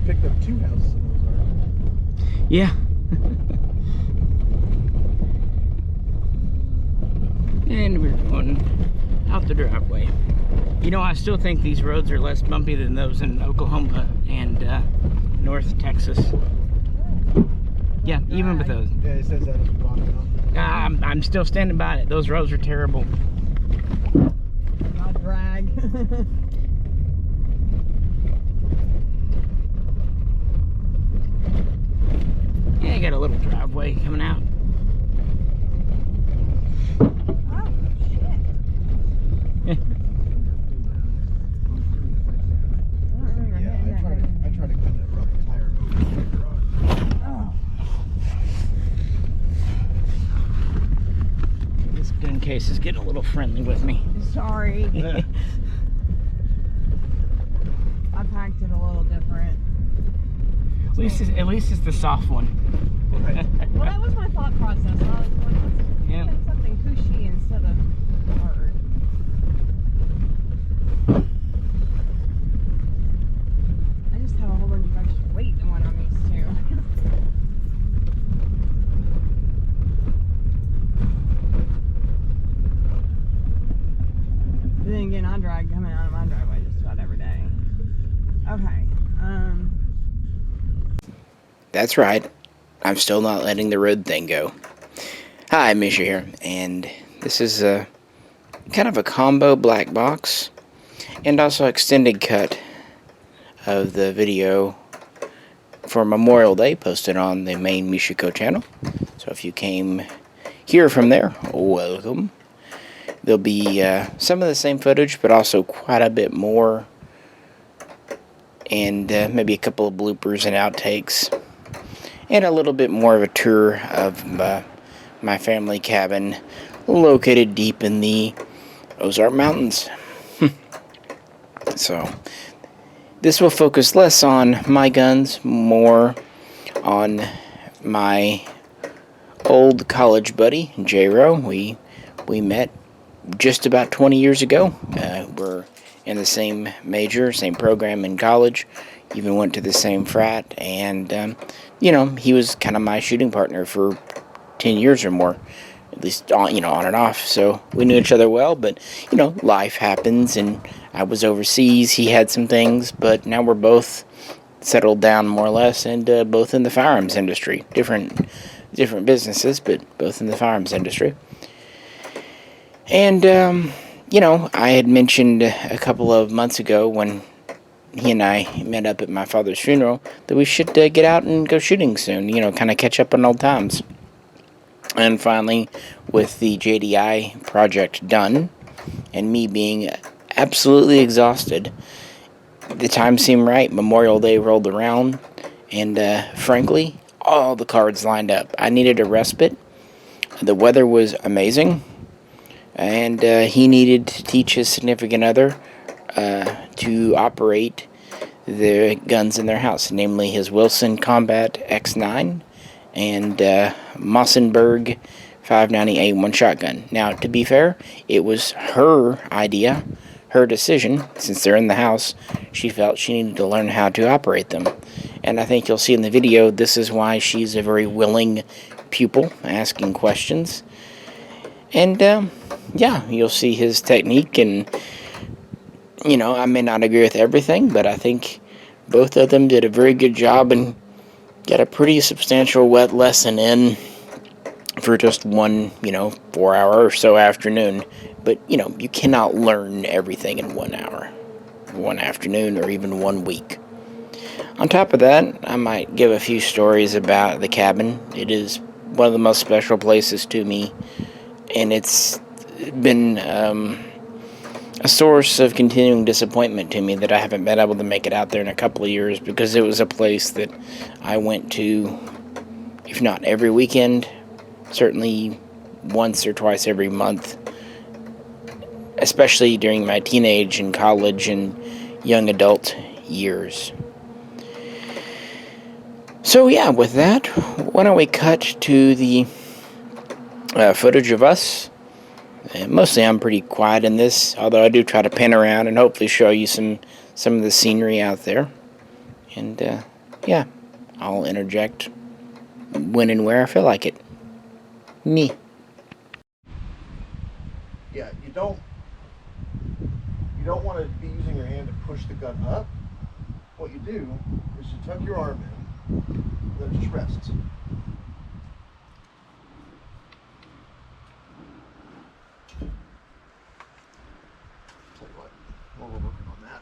picked up 2 houses in Ozark. Yeah. And we're going out the driveway. You know, I still think these roads are less bumpy than those in Oklahoma and North Texas. Yeah, even with those. Yeah, he says that as we're walking up. I'm still standing by it. Those roads are terrible. Not drag. Yeah, you got a little driveway coming out. Oh, shit. I try to cut that rubber tire over the garage. Oh. This gun case is getting a little friendly with me. Sorry. Yeah. I packed it a little different. At least it's the soft one. Right. Well, that was my thought process. I was like, let's Yeah. get something cushy instead of hard. I just have a whole bunch of extra weight than what I'm used to. But then again, I drag coming out of my driveway just about every day. Okay. That's right. I'm still not letting the road thing go. Hi, Misha here, and this is a kind of a combo black box and also extended cut of the video for Memorial Day posted on the main Mishaco channel. So if you came here from there, welcome. There'll be some of the same footage, but also quite a bit more, and maybe a couple of bloopers and outtakes, and a little bit more of a tour of my family cabin located deep in the Ozark Mountains. So this will focus less on my guns, more on my old college buddy, J-Ro. We met just about 20 years ago. We're in the same major, same program in college, even went to the same frat, and you know, he was kind of my shooting partner for 10 years or more, at least on, on and off. So we knew each other well, but you know, life happens, and I was overseas, he had some things, but now we're both settled down more or less, and both in the firearms industry. Different businesses, but both in the firearms industry. And you know, I had mentioned a couple of months ago when he and I met up at my father's funeral that we should get out and go shooting soon, you know, kind of catch up on old times. And finally, with the JDI project done, and me being absolutely exhausted, the time seemed right. Memorial Day rolled around, and frankly, all the cards lined up. I needed a respite. The weather was amazing, and he needed to teach his significant other to operate the guns in their house, namely his Wilson Combat X9 and Mossenberg 590A1 shotgun. Now, to be fair, it was her idea, her decision. Since they're in the house, she felt she needed to learn how to operate them. And I think you'll see in the video, this is why she's a very willing pupil, asking questions. And yeah, you'll see his technique, and you know, I may not agree with everything, but I think both of them did a very good job and got a pretty substantial wet lesson in for just one, 4-hour or so afternoon. But, you cannot learn everything in 1 hour, 1 afternoon, or even 1 week. On top of that, I might give a few stories about the cabin. It is one of the most special places to me, and it's been a source of continuing disappointment to me that I haven't been able to make it out there in a couple of years, because it was a place that I went to, if not every weekend, certainly once or twice every month, especially during my teenage and college and young adult years. So yeah, with that, why don't we cut to the footage of us. Mostly I'm pretty quiet in this, although I do try to pan around and hopefully show you some of the scenery out there. And, yeah, I'll interject when and where I feel like it. Me. Yeah, you don't want to be using your hand to push the gun up. What you do is you tuck your arm in, and then it just rests. Tell you what, while we're working on that.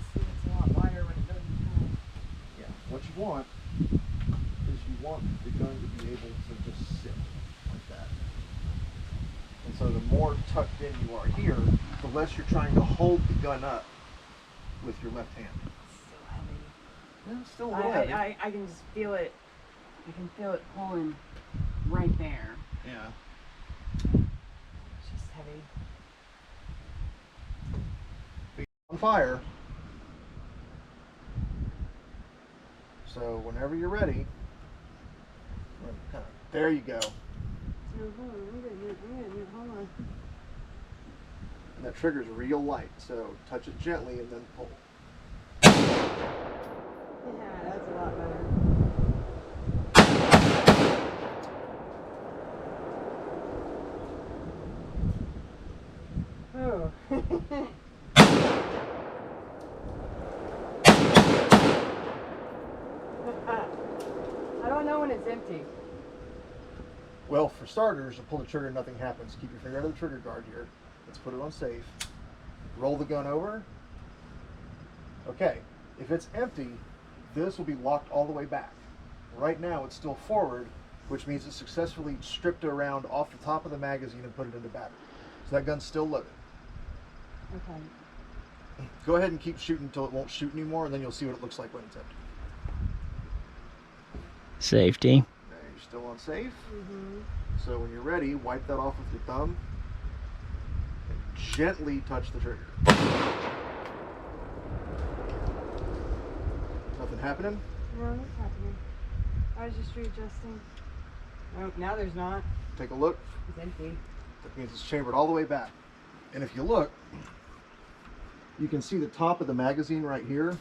It's a lot wider when it goes in. Yeah, what you want is you want the gun to be able to just sit like that. And so the more tucked in you are here, the less you're trying to hold the gun up with your left hand. It's still heavy. Yeah, it's still a little heavy. I can just feel it. I can feel it pulling right there. Yeah. It's just heavy. On fire. So whenever you're ready, there you go. Hold on, I'm getting it, hold on. And that trigger's real light, so touch it gently and then pull. Yeah, that's a lot better. Oh. I don't know when it's empty. Well, for starters, you pull the trigger and nothing happens. Keep your finger out of the trigger guard here. Let's put it on safe. Roll the gun over. Okay, if it's empty, this will be locked all the way back. Right now, it's still forward, which means it successfully stripped it around off the top of the magazine and put it into battery. So that gun's still loaded. Okay. Go ahead and keep shooting until it won't shoot anymore, and then you'll see what it looks like when it's empty. Safety. Now you're still on safe. Mm-hmm. So when you're ready, wipe that off with your thumb and gently touch the trigger. Nothing happening? No, what's happening? I was just readjusting. Oh, now there's not. Take a look. It's empty. That means it's chambered all the way back. And if you look, you can see the top of the magazine right here.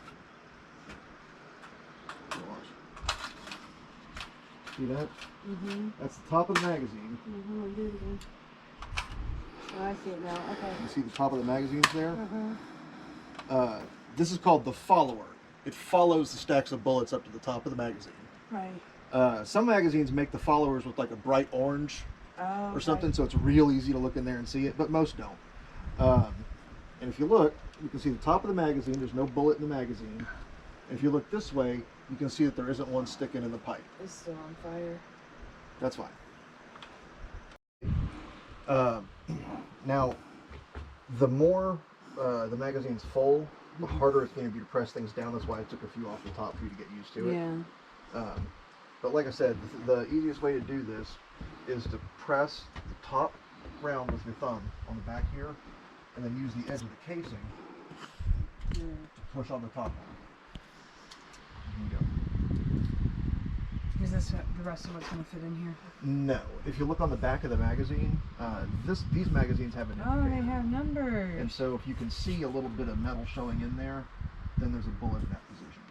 See that? Mm-hmm. That's the top of the magazine. Mm-hmm. Do it again. Oh, I see it now. Okay. You see the top of the magazines there? Uh-huh. This is called the follower. It follows the stacks of bullets up to the top of the magazine. Right. Some magazines make the followers with like a bright orange Oh, or something, so it's real easy to look in there and see it, but most don't. And if you look, you can see the top of the magazine. There's no bullet in the magazine. And if you look this way, you can see that there isn't one sticking in the pipe. It's still on fire. That's fine. Now, the more the magazine's full, the harder it's going to be to press things down. That's why I took a few off the top for you to get used to it. Yeah. But like I said, the easiest way to do this is to press the top round with your thumb on the back here, and then use the edge of the casing to push on the top one. Here you go. Is this the rest of what's going to fit in here? No. If you look on the back of the magazine, these magazines have an indicator. Oh, they have numbers. And so if you can see a little bit of metal showing in there, then there's a bullet in that position.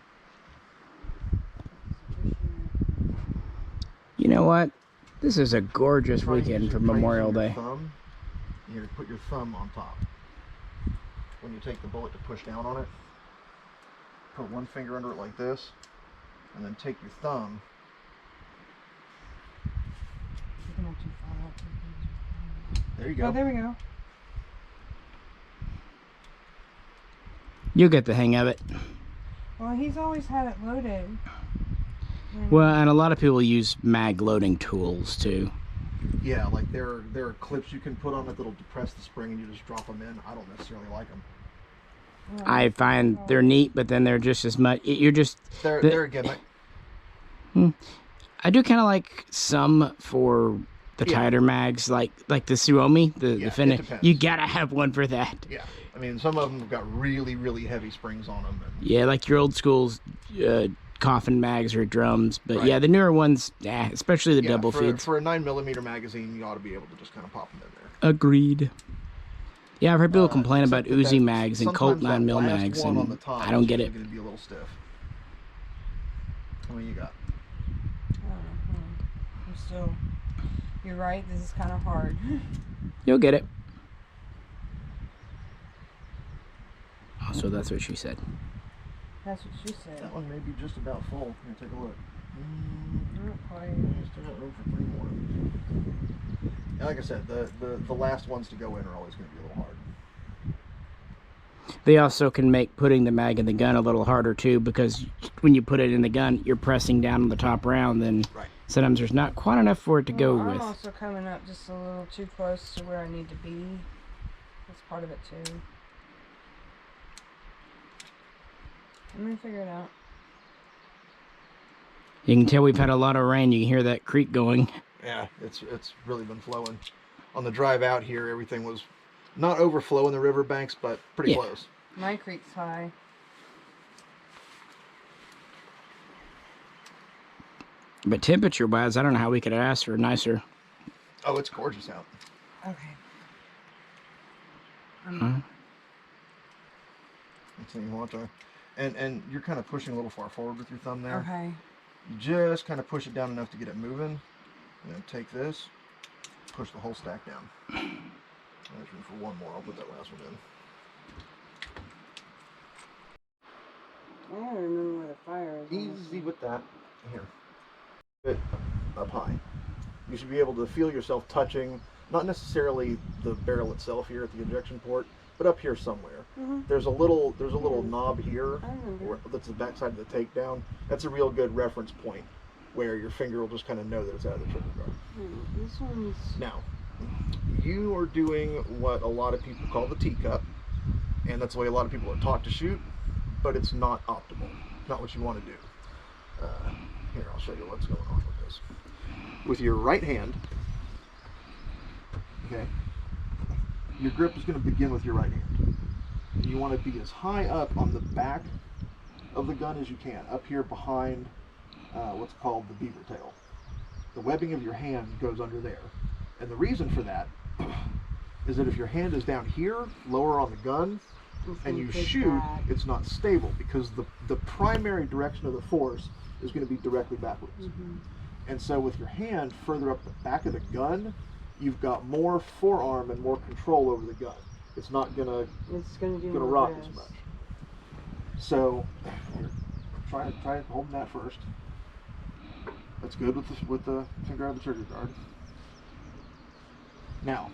You know what? This is a gorgeous weekend for Memorial Day. You're put your thumb on top. When you take the bullet to push down on it, put one finger under it like this, and then take your thumb. There you go. Oh, there we go. You'll get the hang of it. Well, he's always had it loaded. Well, and a lot of people use mag loading tools too. Yeah, like there are clips you can put on it that'll depress the spring and you just drop them in. I don't necessarily like them. I find they're neat, but then they're just as much. You're just They're a gimmick. I do kind of like some for the tighter mags, like the Suomi, the finish. You gotta have one for that. Yeah, I mean some of them have got really heavy springs on them. Yeah, like your old school's coffin mags or drums. But Right. yeah, the newer ones, especially the double feeds. For a 9mm magazine, you ought to be able to just kind of pop them in there. Agreed. Yeah, I've heard people complain about Except Uzi mags and Colt 9mm mags, one on and the top I don't is get it. usually going to be a little stiff. How many you got? I'm still. You're right. This is kind of hard. You'll get it. Oh, so that's what she said. That's what she said. That one may be just about full. Here, take a look. Not quite. Still got room for 3 more. And like I said, the last ones to go in are always going to be a little hard. They also can make putting the mag in the gun a little harder too, because when you put it in the gun, you're pressing down on the top round, then sometimes there's not quite enough for it to go with. I'm also coming up just a little too close to where I need to be. That's part of it too. I'm gonna figure it out. You can tell we've had a lot of rain. You can hear that creek going. Yeah, it's really been flowing. On the drive out here, everything was not overflowing the riverbanks, but pretty close. My creek's high. But temperature-wise, I don't know how we could ask for nicer. Oh, it's gorgeous out. Okay. Let's see, you want to, and you're kind of pushing a little far forward with your thumb there. Okay. You just kind of push it down enough to get it moving. And then take this, push the whole stack down. There's room for one more. I'll put that last one in. I don't remember where the fire is. Easy with that. Here. It up high. You should be able to feel yourself touching, not necessarily the barrel itself here at the injection port, but up here somewhere. There's a little knob here that's the back side of the takedown. That's a real good reference point where your finger will just kind of know that it's out of the trigger guard. This one's... Now, you are doing what a lot of people call the teacup, and that's the way a lot of people are taught to shoot, but it's not optimal. It's not what you want to do. Here, I'll show you what's going on with this. With your right hand, okay, your grip is going to begin with your right hand. You want to be as high up on the back of the gun as you can, up here behind what's called the beaver tail. The webbing of your hand goes under there. And the reason for that is that if your hand is down here, lower on the gun, and you shoot, it's not stable because the primary direction of the force is going to be directly backwards. And so with your hand further up the back of the gun, you've got more forearm and more control over the gun. It's not going to rock as much. So here, try holding that first. That's good with the finger out of the trigger guard. Now,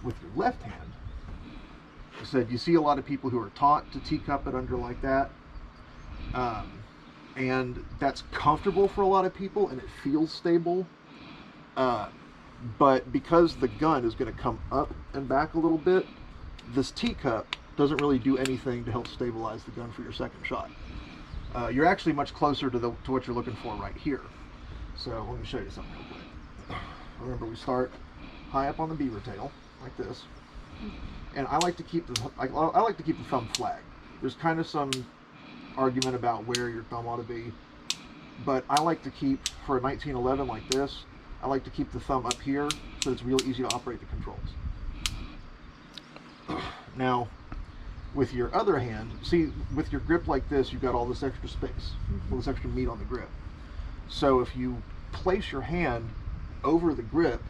with your left hand, I said you see a lot of people who are taught to teacup it under like that, and that's comfortable for a lot of people and it feels stable. But because the gun is going to come up and back a little bit, this teacup doesn't really do anything to help stabilize the gun for your second shot. You're actually much closer to what you're looking for right here. So let me show you something real quick. Remember, we start high up on the beaver tail, like this, and I like to keep the thumb flag. There's kind of some argument about where your thumb ought to be, but I like to keep, for a 1911 like this, I like to keep the thumb up here so it's real easy to operate the controls. Now, with your other hand, see, with your grip like this, you've got all this extra space, all this extra meat on the grip. So if you place your hand over the grip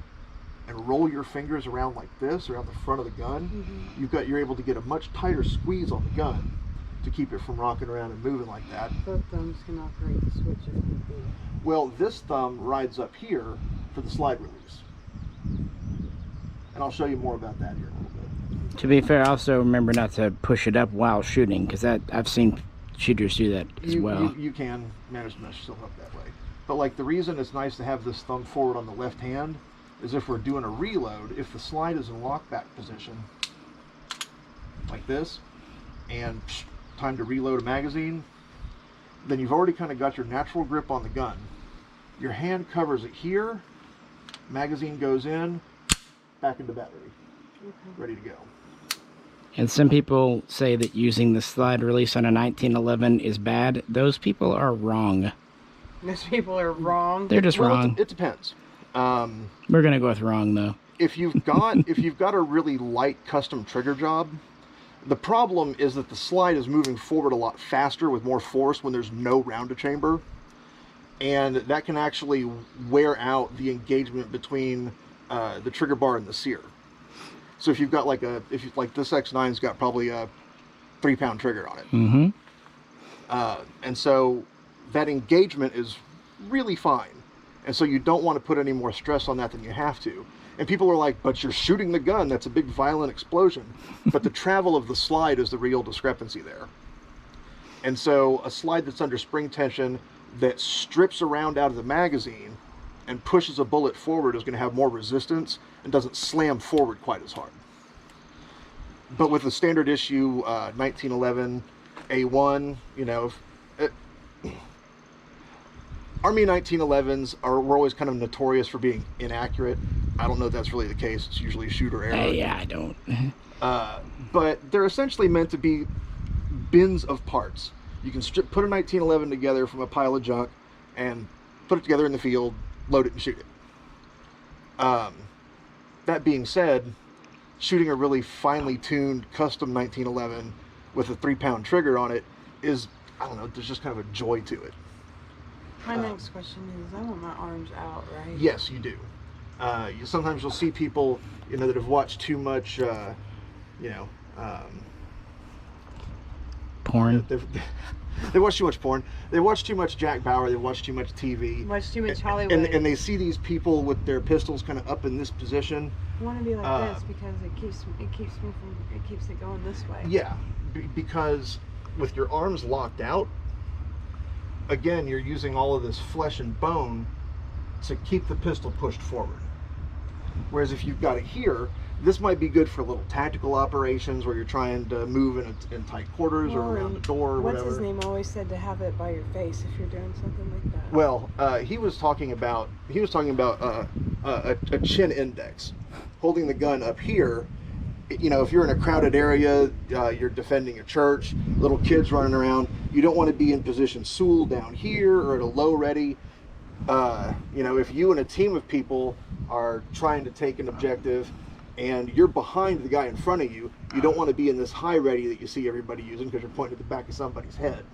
and roll your fingers around like this, around the front of the gun, you're able to get a much tighter squeeze on the gun to keep it from rocking around and moving like that. Both thumbs can operate the switch if need be. Well, this thumb rides up here for the slide release. And I'll show you more about that here in a little bit. To be fair, also remember not to push it up while shooting, because I've seen shooters do that as well. You can manage to mess yourself up that way. But like the reason it's nice to have this thumb forward on the left hand is if we're doing a reload, if the slide is in lockback position, like this, and time to reload a magazine, then you've already kind of got your natural grip on the gun. Your hand covers it here, magazine goes in, back into battery, ready to go. And some people say that using the slide release on a 1911 is bad. Those people are wrong. Those people are wrong. They're just wrong. It depends. We're gonna go with wrong though. If you've got a really light custom trigger job, the problem is that the slide is moving forward a lot faster with more force when there's no round to chamber, and that can actually wear out the engagement between the trigger bar and the sear. So if you've got like this X9's got probably a 3-pound trigger on it, and so that engagement is really fine, and so you don't want to put any more stress on that than you have to. And people are like, but you're shooting the gun, that's a big violent explosion. But the travel of the slide is the real discrepancy there. And so a slide that's under spring tension that strips around out of the magazine and pushes a bullet forward is going to have more resistance and doesn't slam forward quite as hard. But with the standard issue 1911 A1, you know, Army 1911s were always kind of notorious for being inaccurate. I don't know if that's really the case. It's usually shooter error. Yeah, I don't. But they're essentially meant to be bins of parts. You can put a 1911 together from a pile of junk and put it together in the field, load it and shoot it. That being said, shooting a really finely tuned custom 1911 with a 3-pound trigger on it is, I don't know, there's just kind of a joy to it. My next question is, I want my arms out, right? Yes, you do. Sometimes you'll see people, you know, that have watched too much, Porn. They watch too much porn. They watch too much Jack Bauer. They watch too much TV. Watch too much Hollywood. And they see these people with their pistols kind of up in this position. I want to be like this because it keeps it going this way. Yeah, because with your arms locked out, again, you're using all of this flesh and bone to keep the pistol pushed forward. Whereas if you've got it here, this might be good for little tactical operations where you're trying to move in tight quarters or around a door or whatever. What's his name always said to have it by your face if you're doing something like that. Well, he was talking about a chin index, holding the gun up here. You know, if you're in a crowded area, you're defending a church, little kids running around, you don't want to be in position Sewell down here or at a low ready. You know, if you and a team of people are trying to take an objective and you're behind the guy in front of you, you don't want to be in this high ready that you see everybody using because you're pointing at the back of somebody's head.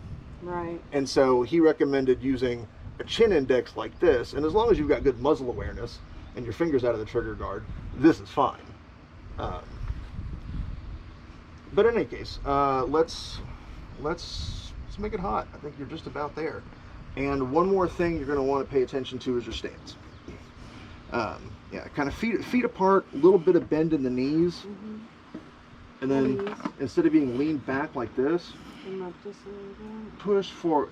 Right. And so he recommended using a chin index like this, and as long as you've got good muzzle awareness and your fingers out of the trigger guard, this is fine. But in any case, let's make it hot. I think you're just about there. And one more thing you're going to want to pay attention to is your stance. Yeah, kind of feet apart, a little bit of bend in the knees, and then instead of being leaned back like this, push forward,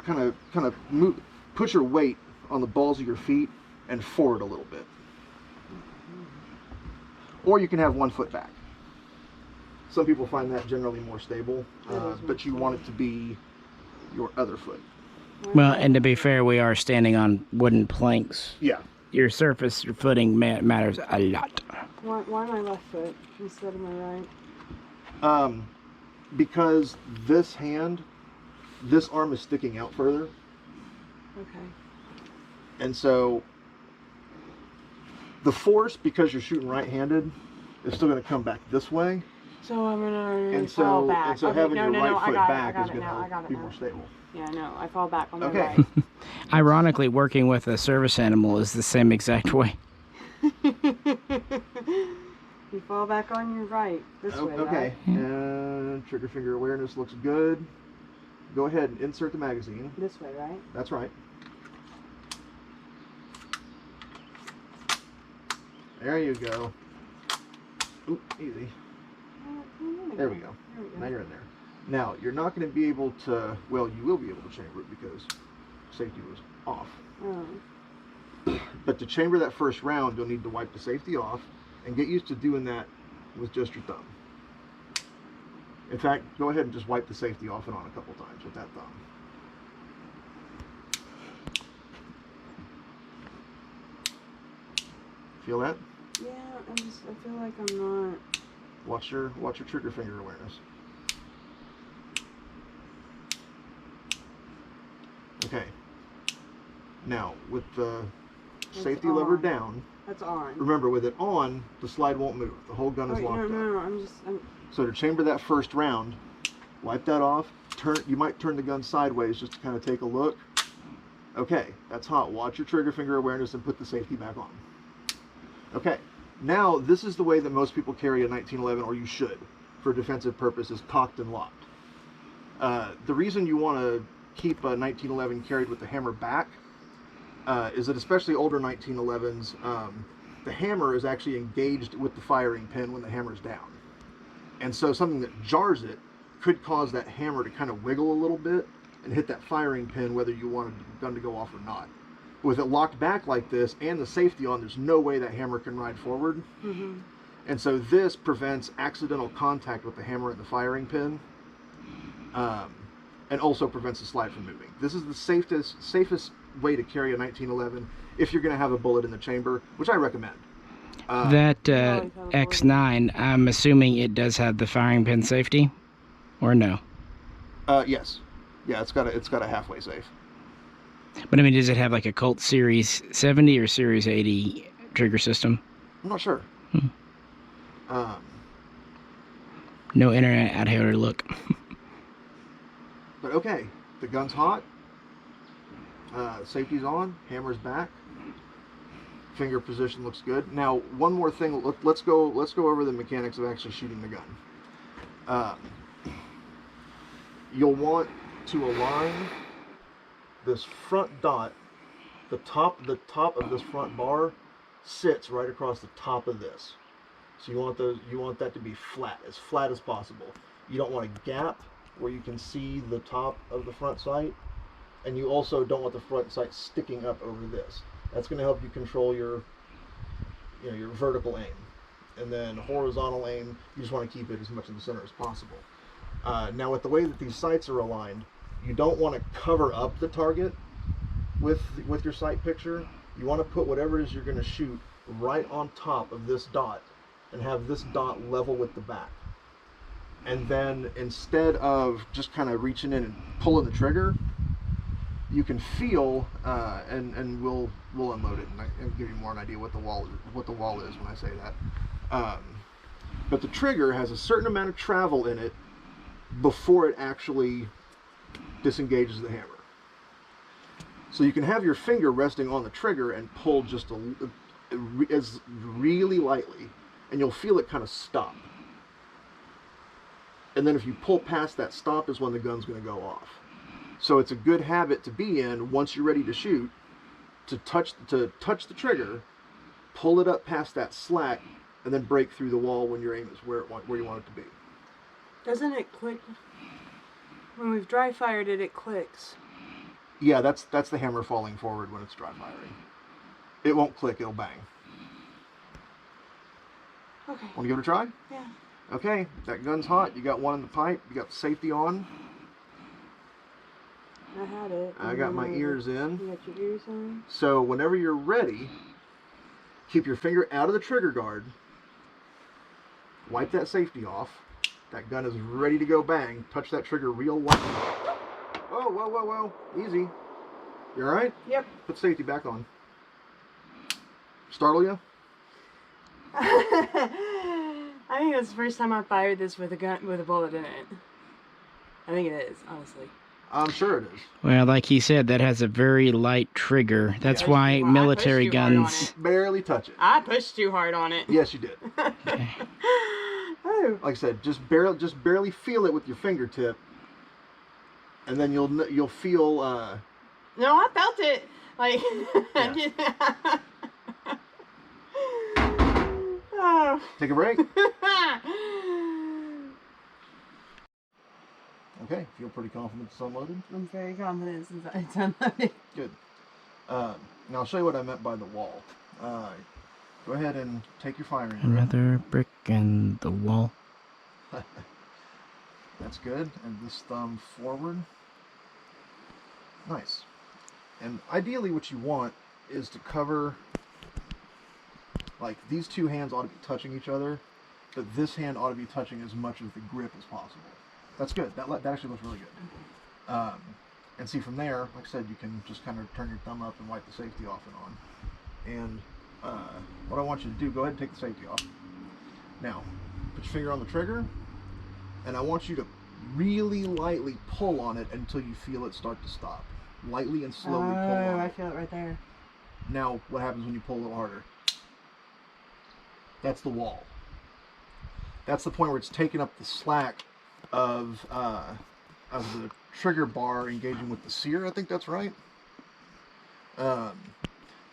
kind of move, put your weight on the balls of your feet and forward a little bit. Or you can have one foot back. Some people find that generally more stable, but you want it to be your other foot. Well, and to be fair, we are standing on wooden planks. Yeah. Your surface, your footing matters a lot. Why my left foot instead of my right? Because this arm is sticking out further. Okay. And so the force, because you're shooting right-handed, is still going to come back this way. So I'm going to fall back. And so okay, having no, your no, right no, foot back is going to to be more stable. Yeah, no, I fall back on my Okay. right. Ironically, working with a service animal is the same exact way. You fall back on your right, this way, Okay, right? and trigger finger awareness looks good. Go ahead and insert the magazine. This way, right? That's right. There you go. Oop, easy. There we go. Now you're in there. Now, you're not going to be able to, well, you will be able to chamber it because safety was off. Oh. But to chamber that first round, you'll need to wipe the safety off and get used to doing that with just your thumb. In fact, go ahead and just wipe the safety off and on a couple times with that thumb. Feel that? Yeah, I feel like I'm not Watch your trigger finger awareness. Okay. Now with the safety lever down. That's on. Remember, with it on, the slide won't move. The whole gun is locked up. No. So to chamber that first round, wipe that off. You might turn the gun sideways just to kind of take a look. Okay, that's hot. Watch your trigger finger awareness and put the safety back on. Okay, now this is the way that most people carry a 1911, or you should, for defensive purposes, cocked and locked. The reason you want to keep a 1911 carried with the hammer back is that especially older 1911s, the hammer is actually engaged with the firing pin when the hammer's down. And so something that jars it could cause that hammer to kind of wiggle a little bit and hit that firing pin whether you wanted the gun to go off or not. With it locked back like this and the safety on, there's no way that hammer can ride forward. Mm-hmm. And so this prevents accidental contact with the hammer and the firing pin, and also prevents the slide from moving. This is the safest way to carry a 1911 if you're going to have a bullet in the chamber, which I recommend. That X9, I'm assuming it does have the firing pin safety, or no? Yes. Yeah, it's got a halfway safe. But I mean, does it have like a Colt Series 70 or Series 80 trigger system? I'm not sure. No internet out here to look. But okay, the gun's hot. Safety's on. Hammer's back. Finger position looks good. Now, one more thing. Let's go over the mechanics of actually shooting the gun. You'll want to align this front dot. The top of this front bar sits right across the top of this. So you want that to be flat as possible. You don't want a gap where you can see the top of the front sight, and you also don't want the front sight sticking up over this. That's going to help you control your vertical aim. And then horizontal aim, you just want to keep it as much in the center as possible. Now with the way that these sights are aligned, you don't want to cover up the target with your sight picture. You want to put whatever it is you're going to shoot right on top of this dot and have this dot level with the back. And then instead of just kind of reaching in and pulling the trigger, you can feel, and we'll unload it and give you more an idea what the wall is when I say that. But the trigger has a certain amount of travel in it before it actually disengages the hammer. So you can have your finger resting on the trigger and pull just as really lightly, and you'll feel it kind of stop. And then if you pull past that stop is when the gun's going to go off. So it's a good habit to be in once you're ready to shoot, to touch the trigger, pull it up past that slack, and then break through the wall when your aim is where you want it to be. Doesn't it click? When we've dry fired it, it clicks. Yeah, that's the hammer falling forward when it's dry firing. It won't click, it'll bang. Okay. Want to give it a try? Yeah. Okay, that gun's hot. You got one in the pipe. You got the safety on. I had it. I got my ears in. You got your ears in? So whenever you're ready, keep your finger out of the trigger guard. Wipe that safety off. That gun is ready to go bang. Touch that trigger real lightly. Oh, whoa. Easy. You alright? Yep. Put safety back on. Startle you? I think that's the first time I fired this with a bullet in it. I think it is, honestly. I'm sure it is. Well, like he said, that has a very light trigger. That's why military guns... Barely touch it. I pushed too hard on it. Yes, you did. Okay. Oh. Like I said, just barely feel it with your fingertip, and then you'll feel. No, I felt it. Like. Yeah. Oh. Take a break. Okay, feel pretty confident it's unloaded? I'm very confident since it's unloaded. Good. Now I'll show you what I meant by the wall. Go ahead and take your firing grip. Another brick in the wall. That's good. And this thumb forward. Nice. And ideally what you want is to cover, like these two hands ought to be touching each other, but this hand ought to be touching as much of the grip as possible. That's good. That actually looks really good. And see, from there, like I said, you can just kind of turn your thumb up and wipe the safety off and on. And what I want you to do, go ahead and take the safety off. Now, put your finger on the trigger, and I want you to really lightly pull on it until you feel it start to stop. Lightly and slowly pull on it. I feel it right there. Now, what happens when you pull a little harder? That's the wall. That's the point where it's taking up the slack of the trigger bar engaging with the sear. I think that's right. But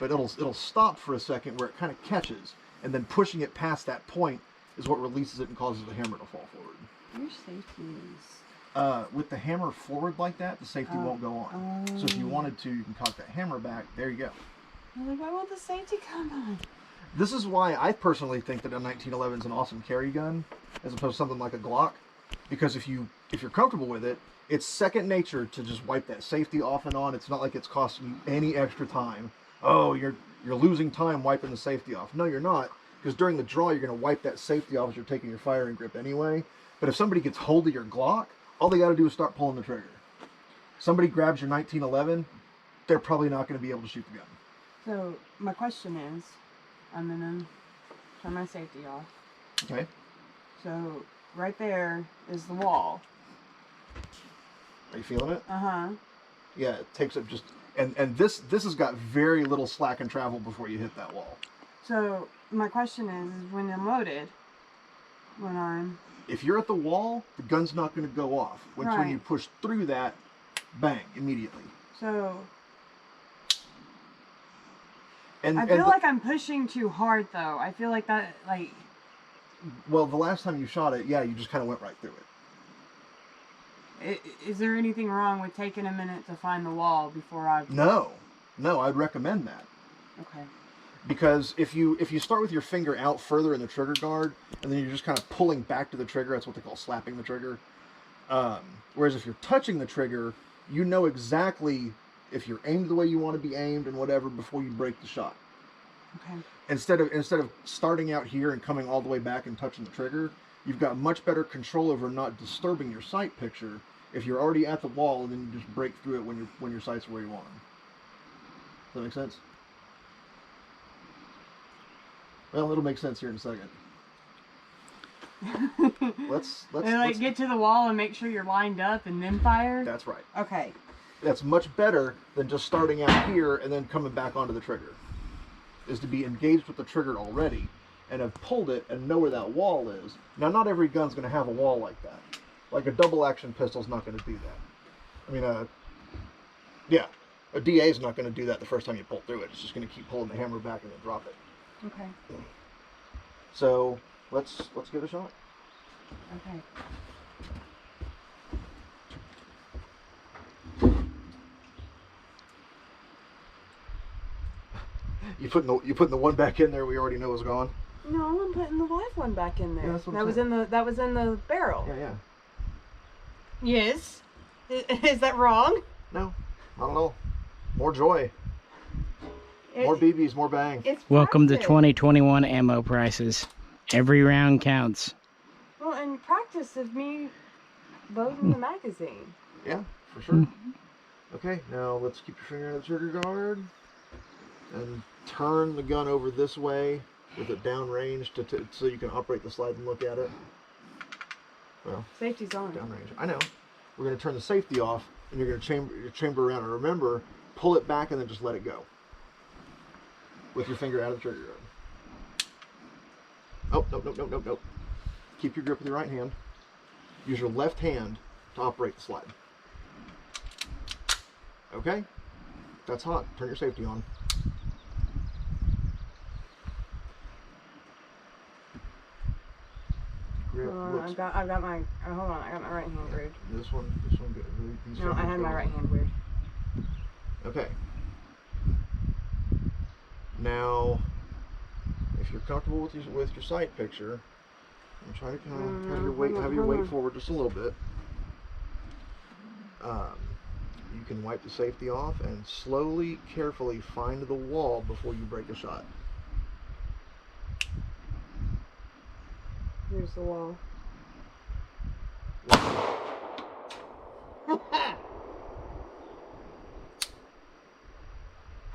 it'll stop for a second where it kind of catches, and then pushing it past that point is what releases it and causes the hammer to fall forward. Your safety is... With the hammer forward like that, the safety won't go on. So if you wanted to, you can cock that hammer back. There you go. I'm like, why won't the safety come on? This is why I personally think that a 1911 is an awesome carry gun, as opposed to something like a Glock. Because if you're comfortable with it, it's second nature to just wipe that safety off and on. It's not like it's costing you any extra time. Oh, you're losing time wiping the safety off. No, you're not. Because during the draw, you're going to wipe that safety off as you're taking your firing grip anyway. But if somebody gets hold of your Glock, all they got to do is start pulling the trigger. Somebody grabs your 1911, they're probably not going to be able to shoot the gun. So, my question is, I'm going to turn my safety off. Okay. So, right there is the wall. Are you feeling it? Uh-huh. Yeah, it takes up just... And this has got very little slack and travel before you hit that wall. So, my question is when I'm loaded, when I'm... If you're at the wall, the gun's not going to go off. When Right. you push through that, bang, immediately. So, And I feel like I'm pushing too hard, though. I feel like that, like... Well, the last time you shot it, yeah, you just kind of went right through it. Is there anything wrong with taking a minute to find the wall before I... No, I'd recommend that. Okay. Because if you start with your finger out further in the trigger guard, and then you're just kind of pulling back to the trigger, that's what they call slapping the trigger. Whereas if you're touching the trigger, you know exactly if you're aimed the way you want to be aimed and whatever before you break the shot. Okay. Instead of starting out here and coming all the way back and touching the trigger, you've got much better control over not disturbing your sight picture if you're already at the wall, and then you just break through it when your sight's where you want them. Does that make sense? Well, it'll make sense here in a second. Let's get to the wall and make sure you're lined up and then fire? That's right. Okay. That's much better than just starting out here and then coming back onto the trigger. Is to be engaged with the trigger already and have pulled it and know where that wall is. Now, not every gun's going to have a wall like that. Like a double action pistol's not going to do that. I mean, a DA is not going to do that the first time you pull through it. It's just going to keep pulling the hammer back and then drop it. Okay. So let's give it a shot. Okay. You putting the one back in there we already know is gone. No, I'm putting the live one back in there. Yeah, that's what that I'm was saying. that was in the barrel. Yeah. Yes. Is that wrong? No, not at all. More joy. More BBs, more bang. It's Welcome to practice. 2021 ammo prices. Every round counts. Well, and practice of me loading the magazine. Yeah, for sure. Okay, now let's keep your finger on the trigger guard and turn the gun over this way with it downrange so you can operate the slide and look at it. Well, Safety's on. downrange. I know. We're going to turn the safety off, and you're going to chamber around. And remember, pull it back and then just let it go with your finger out of the trigger guard. Oh, nope. Keep your grip with your right hand. Use your left hand to operate the slide. Okay? That's hot. Turn your safety on. Grip looks... I've got my hold on, I got my right hand weird. This one good. These No, I fingers had go my on. right hand weird. Okay. Now, if you're comfortable with your sight picture, I'm trying to kind of have your weight forward just a little bit. You can wipe the safety off and slowly, carefully find the wall before you break a shot. Here's the wall.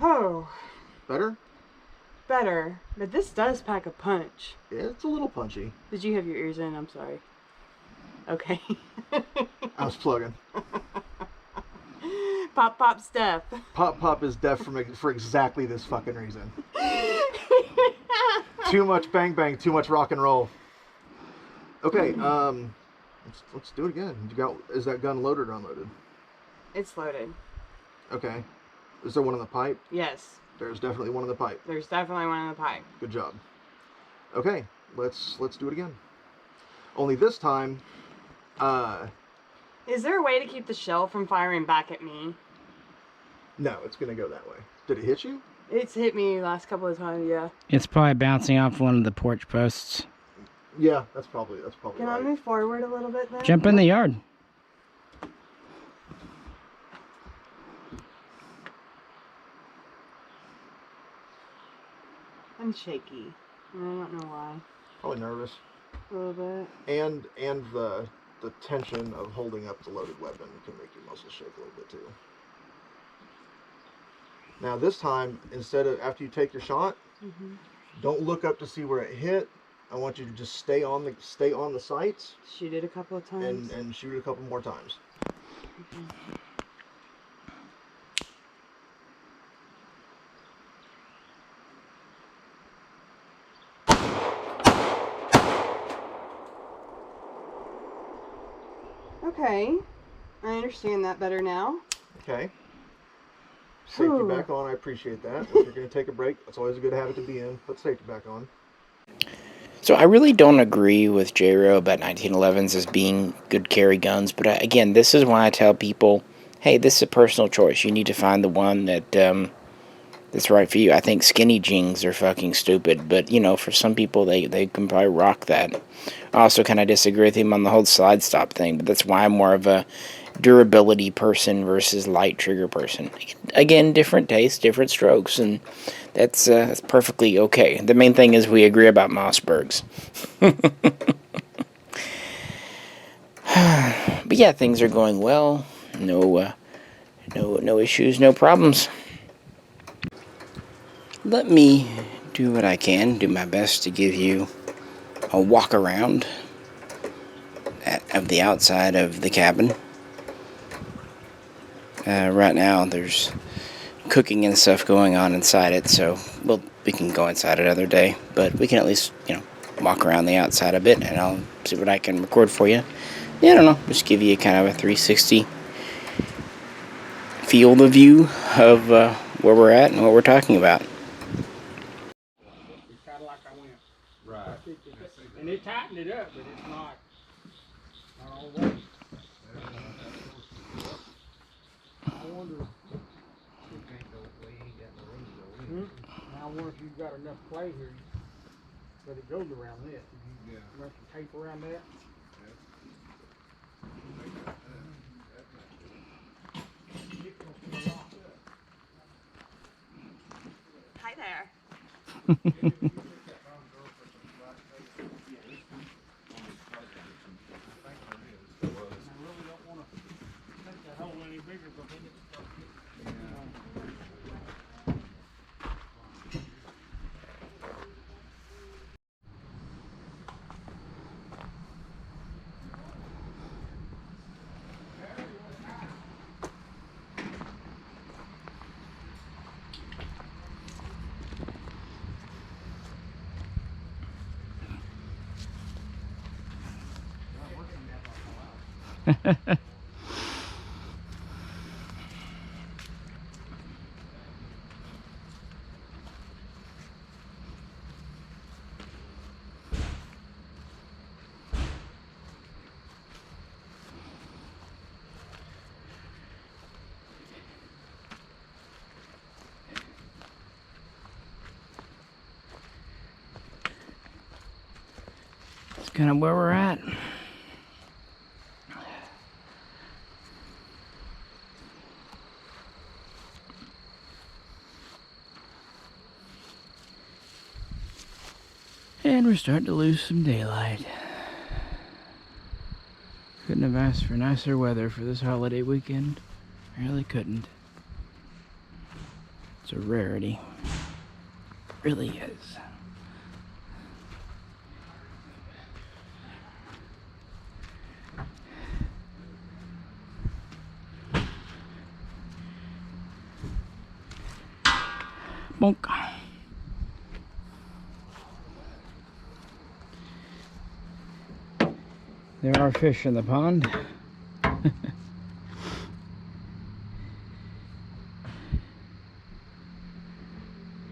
Oh. Better? Better. But this does pack a punch. Yeah, it's a little punchy. Did you have your ears in? I'm sorry. Okay. I was plugging. Pop Pop's deaf. Pop is deaf for exactly this fucking reason. Too much bang bang, too much rock and roll. Okay, let's do it again. Is that gun loaded or unloaded? It's loaded. Okay. Is there one in the pipe? Yes. There's definitely one in the pipe. There's definitely one in the pipe. Good job. Okay, let's do it again. Only this time, Is there a way to keep the shell from firing back at me? no, it's gonna go that way. Did it hit you? It's hit me last couple of times, yeah. It's probably bouncing off one of the porch posts. Yeah, that's probably Can right. I move forward a little bit then? Jump in the yard. I'm shaky. I don't know why. Probably nervous. A little bit. And the tension of holding up the loaded weapon can make your muscles shake a little bit too. Now this time, instead of after you take your shot, don't look up to see where it hit. I want you to just stay on the sights. Shoot it a couple of times. And shoot it a couple more times. Okay. Okay, I understand that better now. Okay. Safety back on, I appreciate that. If you're going to take a break, it's always a good habit to be in. Put safety back on. So I really don't agree with J-Ro about 1911s as being good carry guns, but again, this is why I tell people, hey, this is a personal choice. You need to find the one that that's right for you. I think skinny jeans are fucking stupid, but, you know, for some people, they can probably rock that. I also kind of disagree with him on the whole slide stop thing, but that's why I'm more of a durability person versus light trigger person. Again, different tastes, different strokes, and that's perfectly okay. The main thing is we agree about Mossbergs. But yeah, things are going well. No issues, no problems. Let me do what I can, do my best to give you a walk around of the outside of the cabin. Right now there's cooking and stuff going on inside it, so we can go inside another day, but we can at least, you know, walk around the outside a bit, and I'll see what I can record for you. Yeah, I don't know, just give you kind of a 360 field of view of where we're at and what we're talking about. It's kind of like I went. Right. And they tightened it up, but it's not all the way. I wonder. I wonder if you've got enough clay here that it goes around this. If you run some tape around that. Hi there. That's kind of where we're at. And we're starting to lose some daylight. Couldn't have asked for nicer weather for this holiday weekend. I really couldn't. It's a rarity. It really is. Bonk. There are fish in the pond.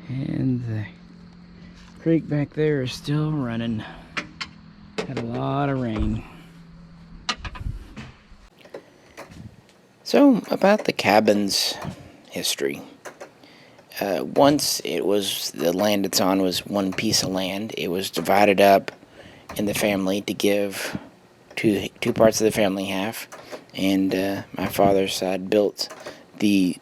And the creek back there is still running. Had a lot of rain. So, about the cabin's history. Once it was, the land it's on was one piece of land. It was divided up in the family to give two parts of the family half. And my father's side built the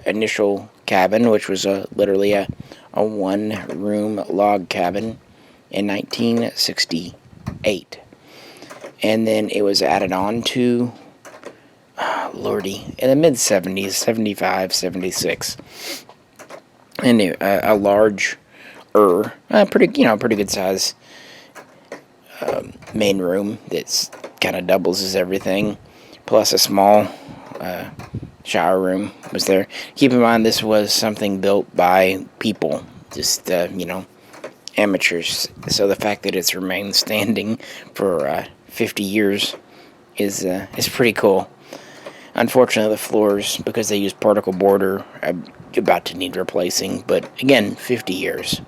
initial cabin, which was literally a one-room log cabin in 1968. And then it was added on to, lordy, in the mid-70s, 75, 76. And a large, pretty good size main room that's kind of doubles as everything, plus a small shower room was there. Keep in mind, this was something built by people, just amateurs. So the fact that it's remained standing for 50 years is pretty cool. Unfortunately, the floors, because they use particle board, are about to need replacing. But again, 50 years.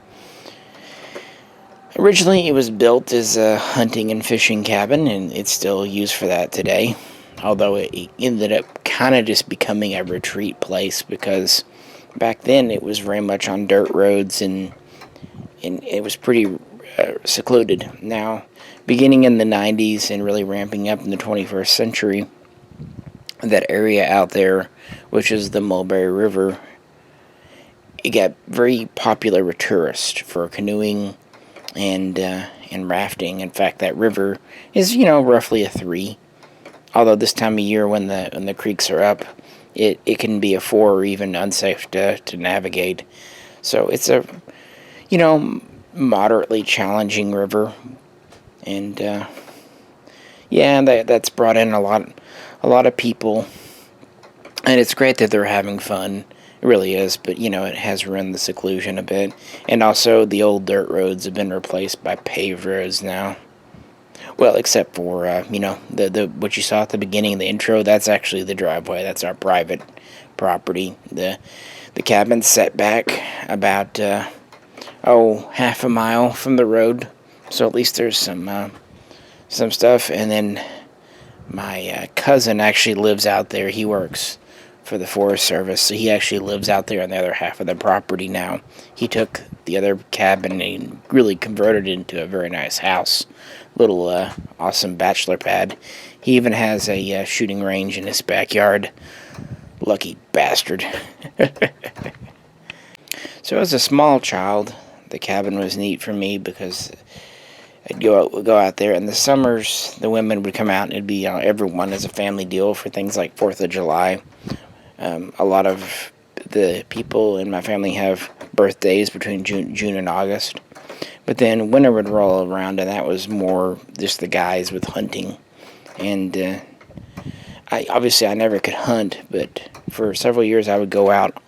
Originally, it was built as a hunting and fishing cabin, and it's still used for that today. Although it ended up kind of just becoming a retreat place, because back then it was very much on dirt roads, and it was pretty secluded. Now, beginning in the 90s and really ramping up in the 21st century, that area out there, which is the Mulberry River, it got very popular with tourists for canoeing and rafting. In fact, that river is roughly a 3. Although this time of year, when the creeks are up, it can be a 4 or even unsafe to navigate. So it's a moderately challenging river, and that's brought in a lot of people, and it's great that they're having fun. It really is, but it has ruined the seclusion a bit. And also, the old dirt roads have been replaced by paved roads now. Well, except for the what you saw at the beginning of the intro. That's actually the driveway. That's our private property. The cabin's set back about half a mile from the road, so at least there's some stuff. And then my cousin actually lives out there. He works for the Forest Service, so he actually lives out there on the other half of the property now. He took the other cabin and really converted it into a very nice house. Little awesome bachelor pad. He even has a shooting range in his backyard. Lucky bastard. So as a small child, the cabin was neat for me, because I'd go out there. In the summers, the women would come out, and it'd be everyone as a family deal for things like 4th of July. A lot of the people in my family have birthdays between June and August. But then winter would roll around, and that was more just the guys with hunting. And I never could hunt, but for several years I would go out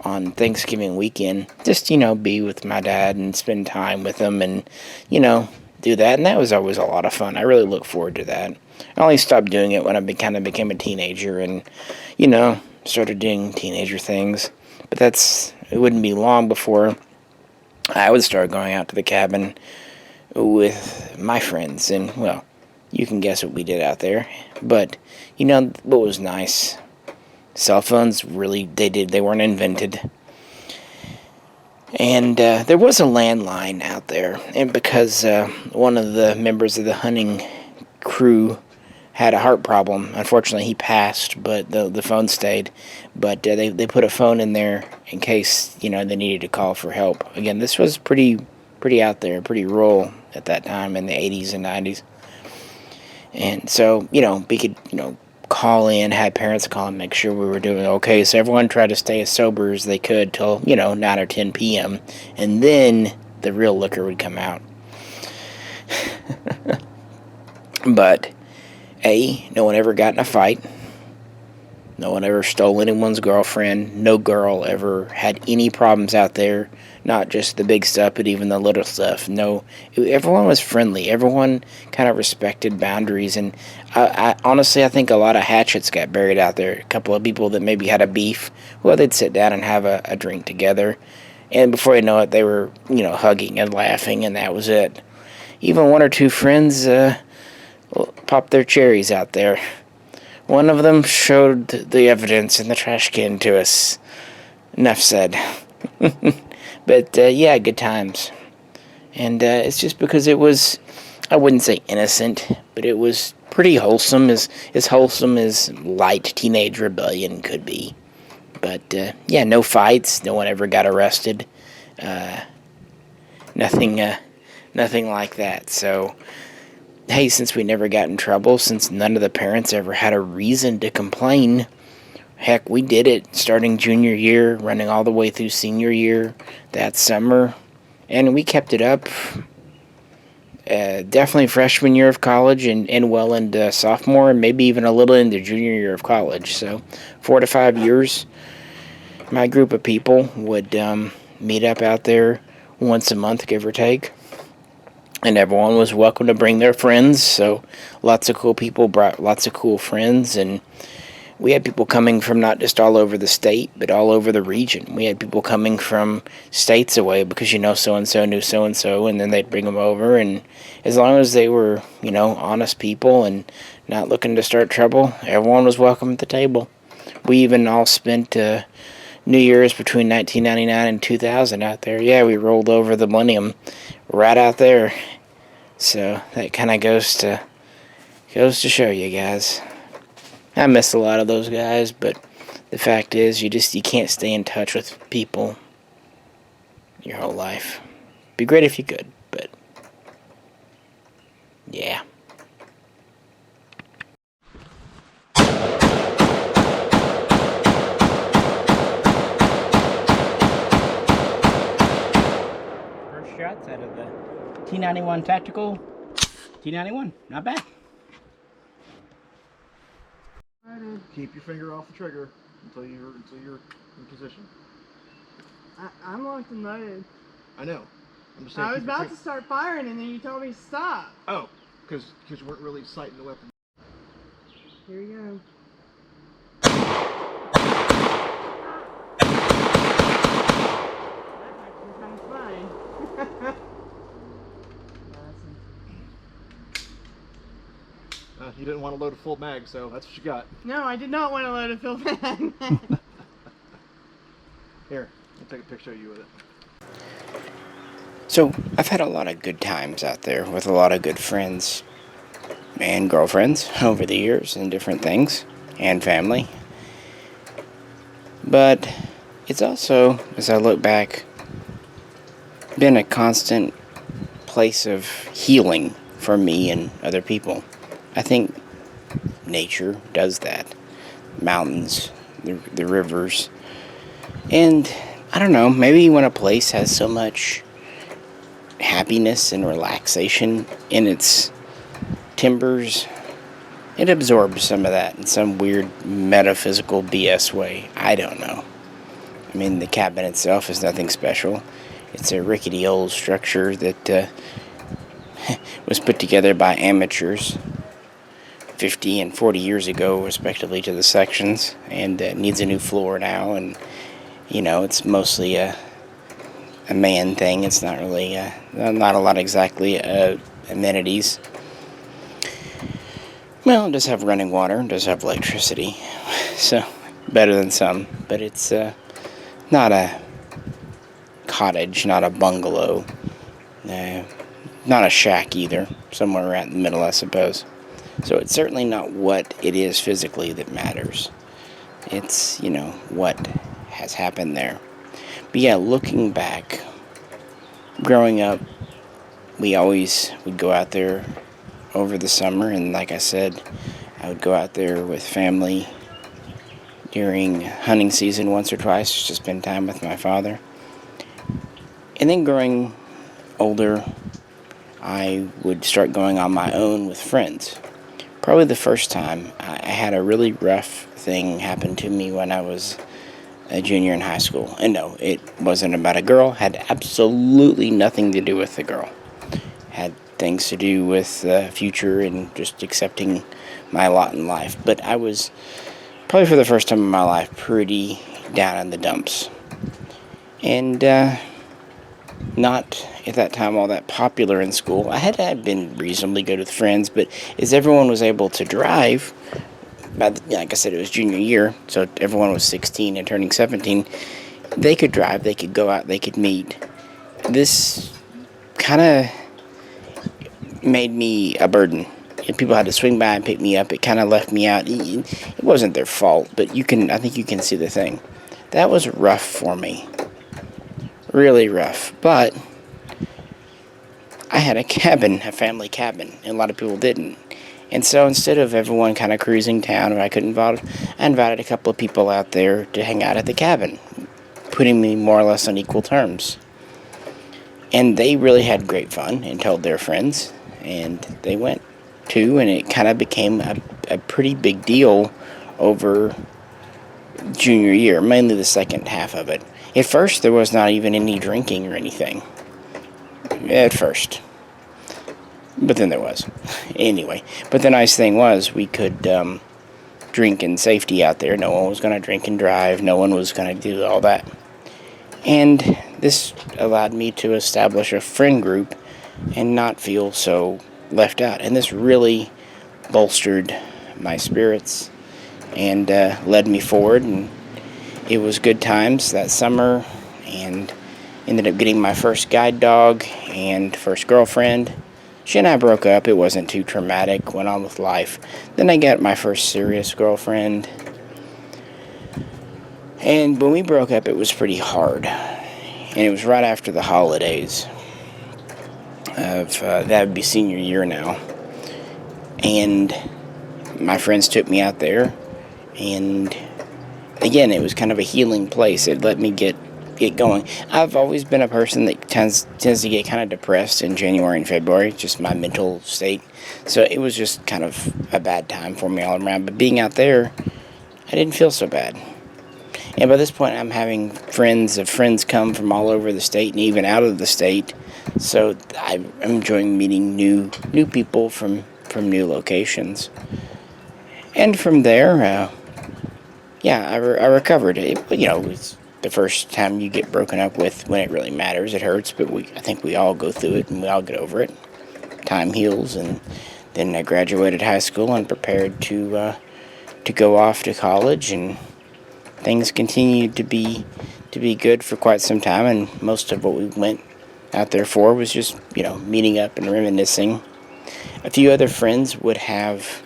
on Thanksgiving weekend, just be with my dad and spend time with him, and do that. And that was always a lot of fun. I really look forward to that. I only stopped doing it when I kind of became a teenager, and started doing teenager things. But it wouldn't be long before I would start going out to the cabin with my friends. And, well, you can guess what we did out there. But, what was nice? Cell phones, really, they weren't invented. And there was a landline out there. And because one of the members of the hunting crew had a heart problem. Unfortunately, he passed, but the phone stayed. But they put a phone in there in case they needed to call for help. Again, this was pretty out there, pretty rural at that time in the 80s and 90s. And so, we could, call in, had parents call and make sure we were doing okay. So everyone tried to stay as sober as they could till, 9 or 10 p.m. And then the real liquor would come out. But, no one ever got in a fight. No one ever stole anyone's girlfriend. No girl ever had any problems out there. Not just the big stuff, but even the little stuff. No, everyone was friendly. Everyone kind of respected boundaries. And honestly, I think a lot of hatchets got buried out there. A couple of people that maybe had a beef, well, they'd sit down and have a drink together. And before you know it, they were, hugging and laughing, and that was it. Even one or two friends popped their cherries out there. One of them showed the evidence in the trash can to us. Enough said. But, yeah, good times. And it's just because it was, I wouldn't say innocent, but it was pretty wholesome, as wholesome as light teenage rebellion could be. But, yeah, no fights. No one ever got arrested. Nothing like that. So, hey, since we never got in trouble, since none of the parents ever had a reason to complain, heck, we did it starting junior year, running all the way through senior year that summer, and we kept it up. Definitely freshman year of college and well into sophomore, and maybe even a little into junior year of college. So 4 to 5 years, my group of people would meet up out there once a month, give or take. And everyone was welcome to bring their friends, so lots of cool people brought lots of cool friends, and we had people coming from not just all over the state, but all over the region. We had people coming from states away because, so-and-so knew so-and-so, and then they'd bring them over, and as long as they were, honest people and not looking to start trouble, everyone was welcome at the table. We even all spent New Year's between 1999 and 2000 out there. Yeah, we rolled over the millennium right out there. So that kind of goes to show you guys. I miss a lot of those guys, but the fact is, you can't stay in touch with people your whole life. Be great if you could, but yeah. First shots out of the T91 Tactical. T91, not bad. Keep your finger off the trigger until you're in position. I'm locked and loaded. I know. I'm just saying. I was about to start firing, and then you told me to stop. Oh, because you weren't really sighting the weapon. Here we go. That's kind of fun. You didn't want to load a full mag, so that's what you got. No, I did not want to load a full mag. Here, I'll take a picture of you with it. So, I've had a lot of good times out there with a lot of good friends and girlfriends over the years and different things, and family. But it's also, as I look back, been a constant place of healing for me and other people. I think nature does that. Mountains, the rivers. And I don't know, maybe when a place has so much happiness and relaxation in its timbers, it absorbs some of that in some weird metaphysical BS way. I don't know. I mean, the cabin itself is nothing special. It's a rickety old structure that was put together by amateurs 50 and 40 years ago, respectively, to the sections, and needs a new floor now, and, it's mostly a man thing. It's not really, not a lot exactly amenities. Well, it does have running water, it does have electricity, so better than some, but it's not a cottage, not a bungalow, not a shack either, somewhere right in the middle, I suppose. So it's certainly not what it is physically that matters. It's, what has happened there. But yeah, looking back, growing up, we always would go out there over the summer, and like I said, I would go out there with family during hunting season once or twice to spend time with my father. And then growing older, I would start going on my own with friends. Probably the first time I had a really rough thing happen to me when I was a junior in high school. And no, it wasn't about a girl, had absolutely nothing to do with the girl. Had things to do with the future and just accepting my lot in life. But I was, probably for the first time in my life, pretty down in the dumps. And not at that time all that popular in school. I had been reasonably good with friends, but as everyone was able to drive, like I said, it was junior year, so everyone was 16 and turning 17, they could drive, they could go out, they could meet. This kind of made me a burden. If people had to swing by and pick me up, it kind of left me out. It wasn't their fault, but I think you can see the thing. That was rough for me. Really rough. But I had a cabin, a family cabin, and a lot of people didn't. And so instead of everyone kind of cruising town, or I invited a couple of people out there to hang out at the cabin, putting me more or less on equal terms. And they really had great fun and told their friends, and they went too, and it kind of became a pretty big deal over junior year, mainly the second half of it. At first, there was not even any drinking or anything. At first. But then there was. Anyway. But the nice thing was we could drink in safety out there. No one was going to drink and drive. No one was going to do all that. And this allowed me to establish a friend group and not feel so left out. And this really bolstered my spirits and led me forward. And it was good times that summer, and ended up getting my first guide dog and first girlfriend. She and I broke up. It wasn't too traumatic. Went on with life. Then I got my first serious girlfriend. And when we broke up, it was pretty hard. And it was right after the holidays. That would be senior year now. And my friends took me out there. And again, it was kind of a healing place. It let me get going. I've always been a person that tends to get kind of depressed in January and February, just my mental state. So it was just kind of a bad time for me all around. But being out there, I didn't feel so bad. And by this point, I'm having friends come from all over the state and even out of the state. So I'm enjoying meeting new people from new locations. And from there, I recovered. It's the first time you get broken up with when it really matters. It hurts, but I think we all go through it and we all get over it. Time heals, and then I graduated high school and prepared to go off to college, and things continued to be good for quite some time. And most of what we went out there for was just meeting up and reminiscing. A few other friends would have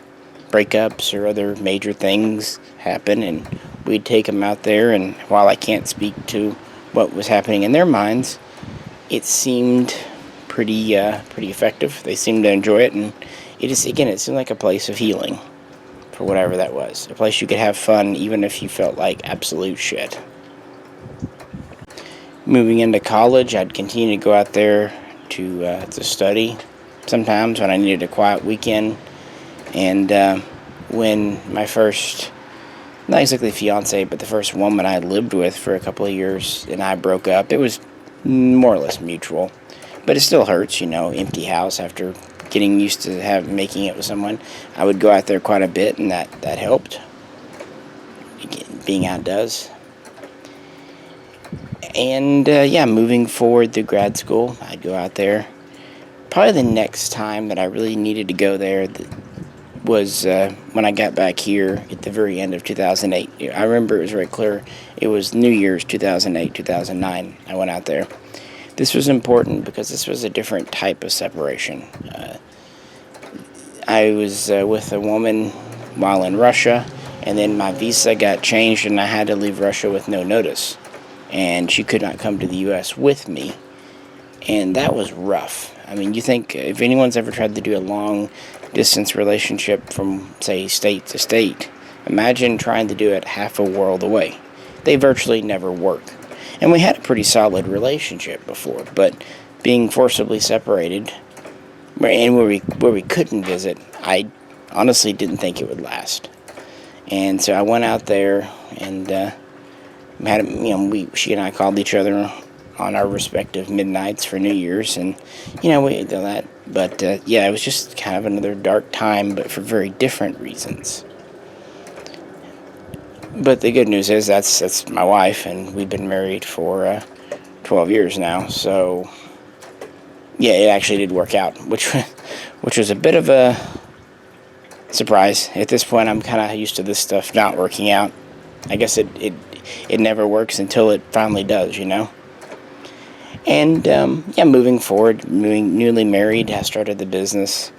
breakups or other major things happen, and we'd take them out there, and while I can't speak to what was happening in their minds, it seemed pretty effective. They seemed to enjoy it, and it seemed like a place of healing for whatever that was. A place you could have fun even if you felt like absolute shit. Moving into college, I'd continue to go out there to study sometimes when I needed a quiet weekend. And when my first, not exactly fiance, but the first woman I lived with for a couple of years and I broke up, it was more or less mutual. But it still hurts, empty house after getting used to making it with someone. I would go out there quite a bit, and that helped. Again, being out does. And moving forward through grad school, I'd go out there. Probably the next time that I really needed to go there was when I got back here at the very end of 2008. I remember it was very clear. It was New Year's 2008, 2009. I went out there. This was important because this was a different type of separation. I was with a woman while in Russia, and then my visa got changed and I had to leave Russia with no notice. And she could not come to the U.S. with me. And that was rough. I mean, you think if anyone's ever tried to do a long distance relationship from, say, state to state, imagine trying to do it half a world away. They virtually never work. And we had a pretty solid relationship before, but being forcibly separated, and where we couldn't visit, I honestly didn't think it would last. And so I went out there and had, she and I called each other on our respective midnights for New Year's, and we did that. But yeah, it was just kind of another dark time, but for very different reasons. But the good news is that's my wife, and we've been married for 12 years now. So yeah, it actually did work out, which was a bit of a surprise. At this point, I'm kind of used to this stuff not working out. I guess it never works until it finally does, And yeah, moving forward, newly married, I started the business.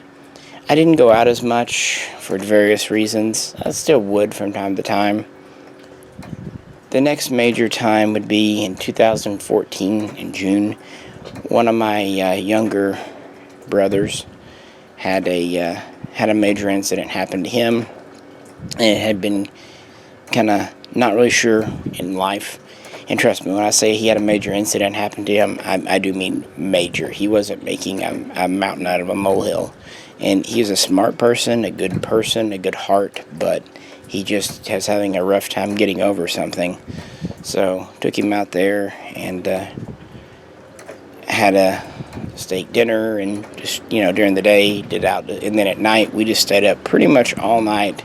I didn't go out as much for various reasons. I still would from time to time. The next major time would be in 2014 in June. One of my younger brothers had a major incident happen to him, and it had been kind of not really sure in life. And trust me, when I say he had a major incident happen to him, I do mean major. He wasn't making a mountain out of a molehill. And he was a smart person, a good heart, but he just was having a rough time getting over something. So took him out there and had a steak dinner, and just during the day did out, and then at night we just stayed up pretty much all night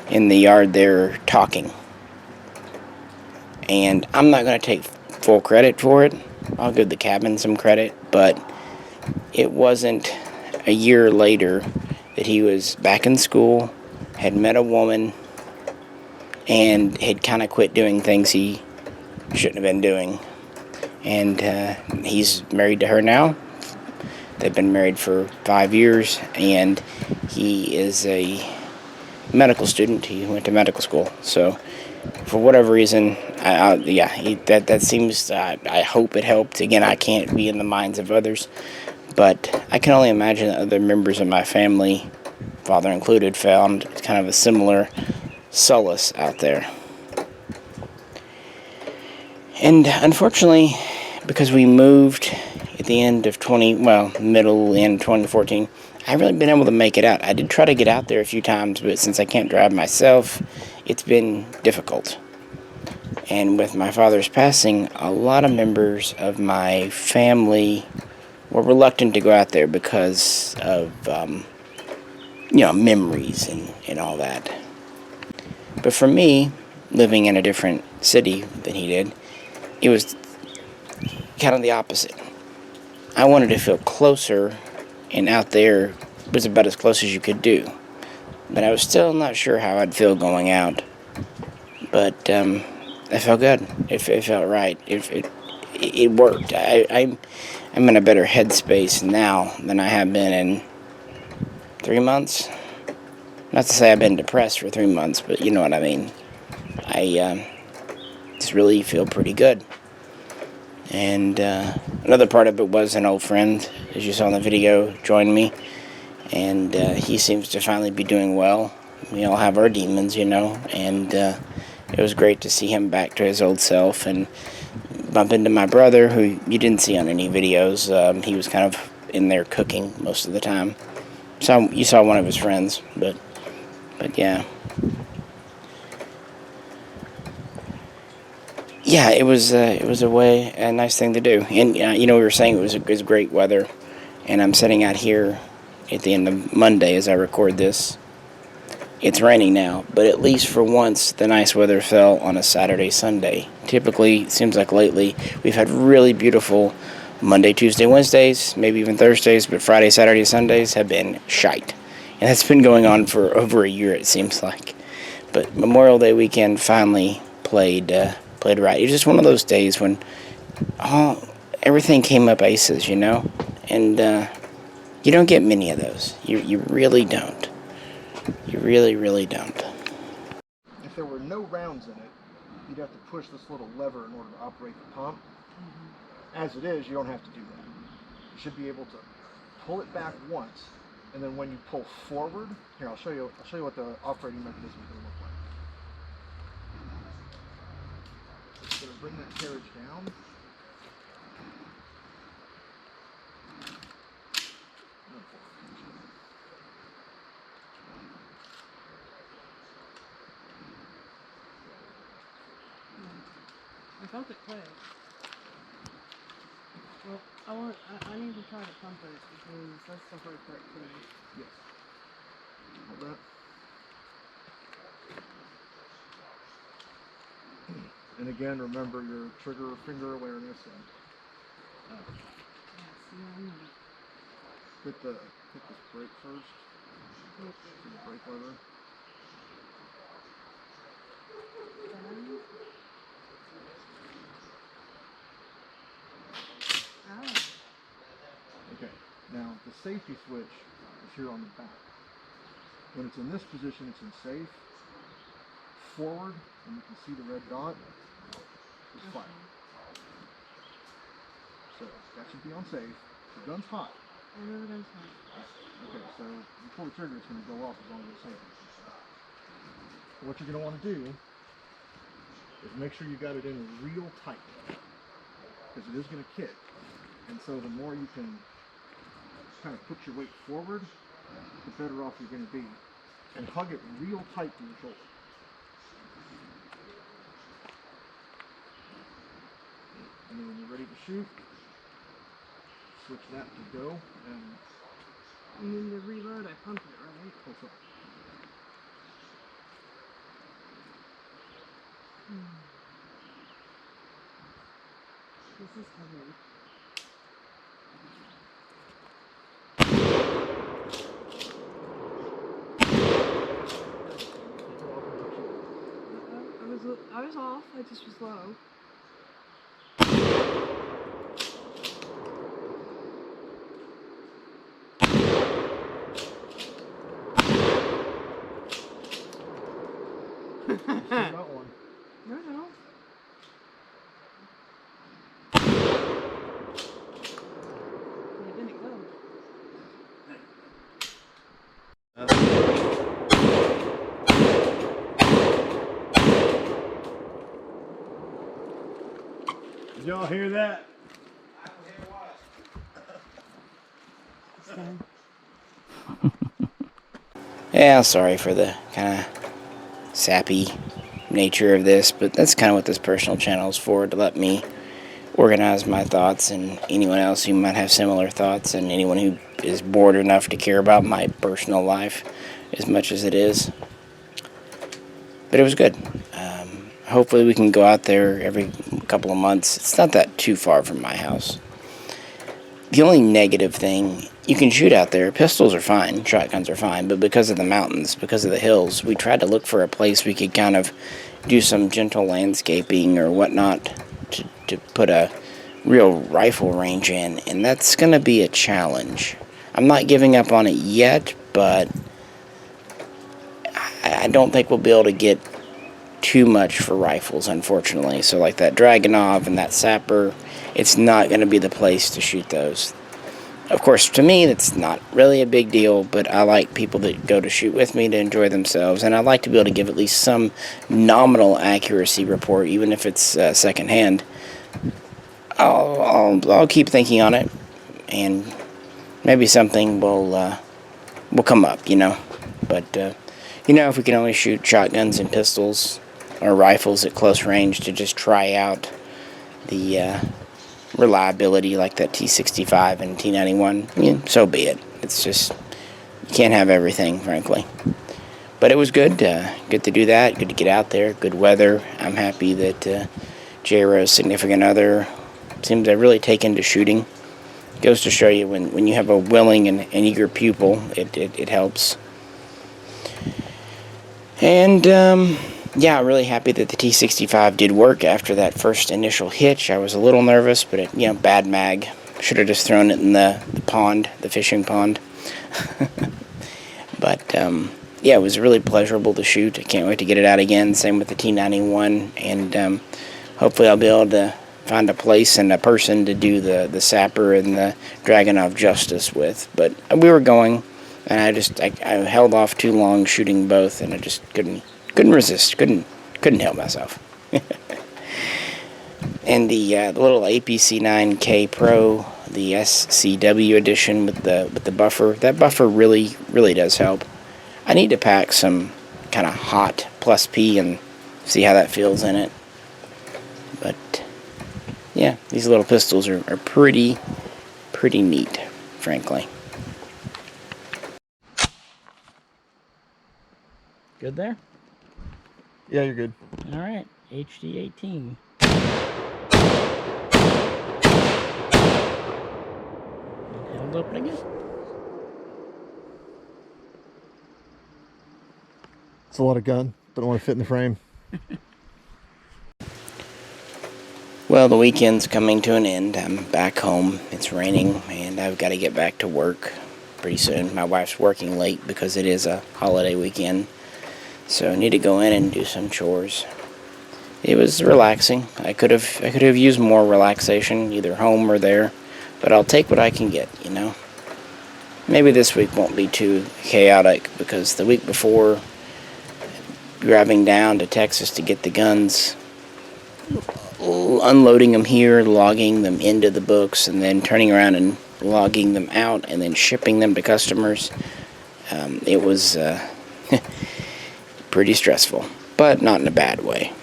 in the yard there talking. And I'm not going to take full credit for it. I'll give the cabin some credit, but it wasn't a year later that he was back in school, had met a woman, and had kind of quit doing things he shouldn't have been doing. And he's married to her now. They've been married for 5 years, and he is a medical student. He went to medical school. So for whatever reason, that seems, I hope it helped. Again, I can't be in the minds of others, but I can only imagine that other members of my family, father included, found kind of a similar solace out there. And unfortunately, because we moved at the end of middle end 2014, I haven't really been able to make it out. I did try to get out there a few times, but since I can't drive myself, it's been difficult. And with my father's passing, a lot of members of my family were reluctant to go out there because of, memories and all that. But for me, living in a different city than he did, it was kind of the opposite. I wanted to feel closer, and out there was about as close as you could do. But I was still not sure how I'd feel going out. But it felt good. It felt right. It worked. I'm in a better headspace now than I have been in 3 months. Not to say I've been depressed for 3 months, but you know what I mean. I just really feel pretty good. And another part of it was an old friend, as you saw in the video, joined me. And he seems to finally be doing well. We all have our demons, and it was great to see him back to his old self and bump into my brother, who you didn't see on any videos. He was kind of in there cooking most of the time. So you saw one of his friends, but yeah. Yeah, it was a nice thing to do. And we were saying it was great weather, and I'm sitting out here at the end of Monday as I record this. It's raining now, but at least for once the nice weather fell on a Saturday, Sunday. Typically, it seems like lately we've had really beautiful Monday, Tuesday, Wednesdays, maybe even Thursdays, but Friday, Saturday, Sundays have been shite. And that's been going on for over a year, it seems like. But Memorial Day weekend finally played right. It was just one of those days when everything came up aces, and you don't get many of those. You really don't. You really, really don't. If there were no rounds in it, you'd have to push this little lever in order to operate the pump. As it is, you don't have to do that. You should be able to pull it back once, and then when you pull forward, here I'll show you what the operating mechanism is going to look like. It's going to bring that carriage down. I felt it click. Well, I need to try to pump it because that's the hard part for me. Yes. Hold that. And again, remember your trigger finger awareness and hit this brake first. Hit the brake lever. Okay, now the safety switch is here on the back. When it's in this position, it's in safe. Forward, and you can see the red dot, is fire. So that should be on safe. The gun's hot. I know the gun's hot. Okay, so you pull the trigger, it's going to go off as long as it's safe. What you're going to want to do is make sure you got it in real tight, because it is going to kick. And so the more you can kind of put your weight forward, the better off you're going to be. And hug it real tight to your shoulder. And then when you're ready to shoot, switch that to go, and then to reload, I pump it, right? pull up. This is heavy. I was off. I just was low. Got one. No. Where did it go? Did y'all hear that? I don't hear what. Yeah, sorry for the kind of sappy nature of this, but that's kind of what this personal channel is for, to let me organize my thoughts, and anyone else who might have similar thoughts, and anyone who is bored enough to care about my personal life as much as it is. But it was good. Hopefully we can go out there every couple of months. It's not that too far from my house. The only negative thing, you can shoot out there. Pistols are fine, shotguns are fine, but because of the mountains, because of the hills, we tried to look for a place we could kind of do some gentle landscaping or whatnot to put a real rifle range in, and that's going to be a challenge. I'm not giving up on it yet, but I don't think we'll be able to get too much for rifles, unfortunately. So like that Dragunov and that Sapper, it's not going to be the place to shoot those. Of course, to me, that's not really a big deal, but I like people that go to shoot with me to enjoy themselves, and I like to be able to give at least some nominal accuracy report, even if it's secondhand. I'll keep thinking on it, and maybe something will come up, you know. But if we can only shoot shotguns and pistols or rifles at close range to just try out the reliability like that T65 and T91, so be it. It's just, you can't have everything, frankly. But it was good to do that, good to get out there, good weather. I'm happy that J-Ro's significant other seems to really take into shooting. Goes to show you when you have a willing and eager pupil, it helps. And yeah, I'm really happy that the T65 did work after that first initial hitch. I was a little nervous, but bad mag. Should have just thrown it in the pond, the fishing pond. But yeah, it was really pleasurable to shoot. I can't wait to get it out again. Same with the T91, and hopefully I'll be able to find a place and a person to do the sapper and the Dragonov Justice with. But we were going, and I held off too long shooting both, and I just couldn't resist, couldn't help myself. And the little APC-9K Pro, the SCW edition with the buffer, that buffer really does help. I need to pack some kind of hot plus P and see how that feels in it. But yeah, these little pistols are pretty neat, frankly. Good there? Yeah, you're good. All right, HD 18. Held open again. It's a lot of gun. Don't want to fit in the frame. Well, the weekend's coming to an end. I'm back home. It's raining, and I've got to get back to work pretty soon. My wife's working late because it is a holiday weekend, so I need to go in and do some chores. It was relaxing. I could have used more relaxation, either home or there, but I'll take what I can get, you know. Maybe this week won't be too chaotic because the week before, driving down to Texas to get the guns, unloading them here, logging them into the books, and then turning around and logging them out and then shipping them to customers. It was pretty stressful, but not in a bad way,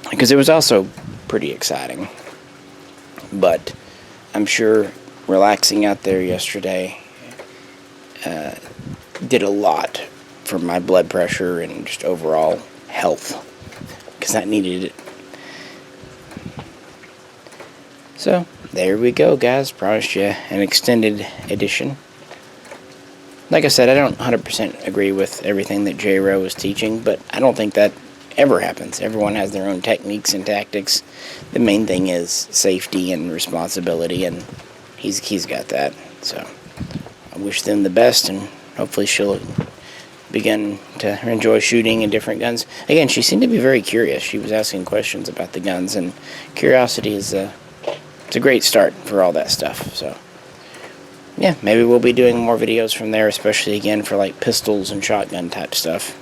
because it was also pretty exciting. But I'm sure relaxing out there yesterday did a lot for my blood pressure and just overall health, because I needed it. So, there we go, guys. Promised you an extended edition. Like I said, I don't 100% agree with everything that J-Ro was teaching, but I don't think that ever happens. Everyone has their own techniques and tactics. The main thing is safety and responsibility, and he's got that. So, I wish them the best, and hopefully she'll begin to enjoy shooting in different guns. Again, she seemed to be very curious. She was asking questions about the guns, and curiosity is it's a great start for all that stuff. So, yeah, maybe we'll be doing more videos from there, especially again for like pistols and shotgun type stuff.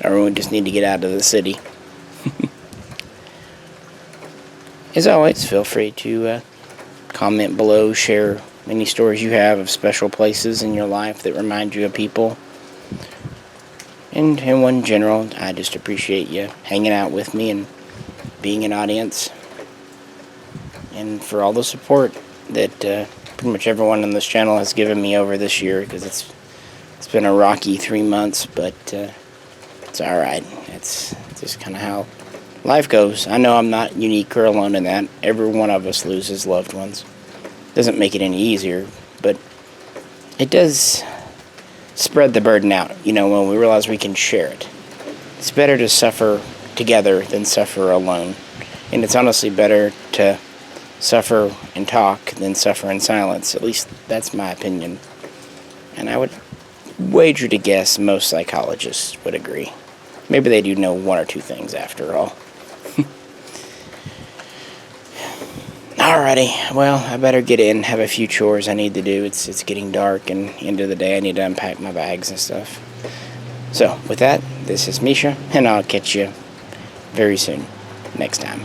Or we just need to get out of the city. As always, feel free to comment below, share any stories you have of special places in your life that remind you of people. And in general, I just appreciate you hanging out with me and being an audience. And for all the support that pretty much everyone on this channel has given me over this year, because it's been a rocky 3 months, but it's alright. It's just kind of how life goes. I know I'm not unique or alone in that. Every one of us loses loved ones. Doesn't make it any easier, but it does spread the burden out, you know, when we realize we can share it. It's better to suffer together than suffer alone. And it's honestly better to suffer and talk than suffer in silence. At least that's my opinion. And I would wager to guess most psychologists would agree. Maybe they do know one or two things after all. Alrighty, well, I better get in, have a few chores I need to do. It's getting dark, and end of the day I need to unpack my bags and stuff. So, with that, this is Misha, and I'll catch you very soon, next time.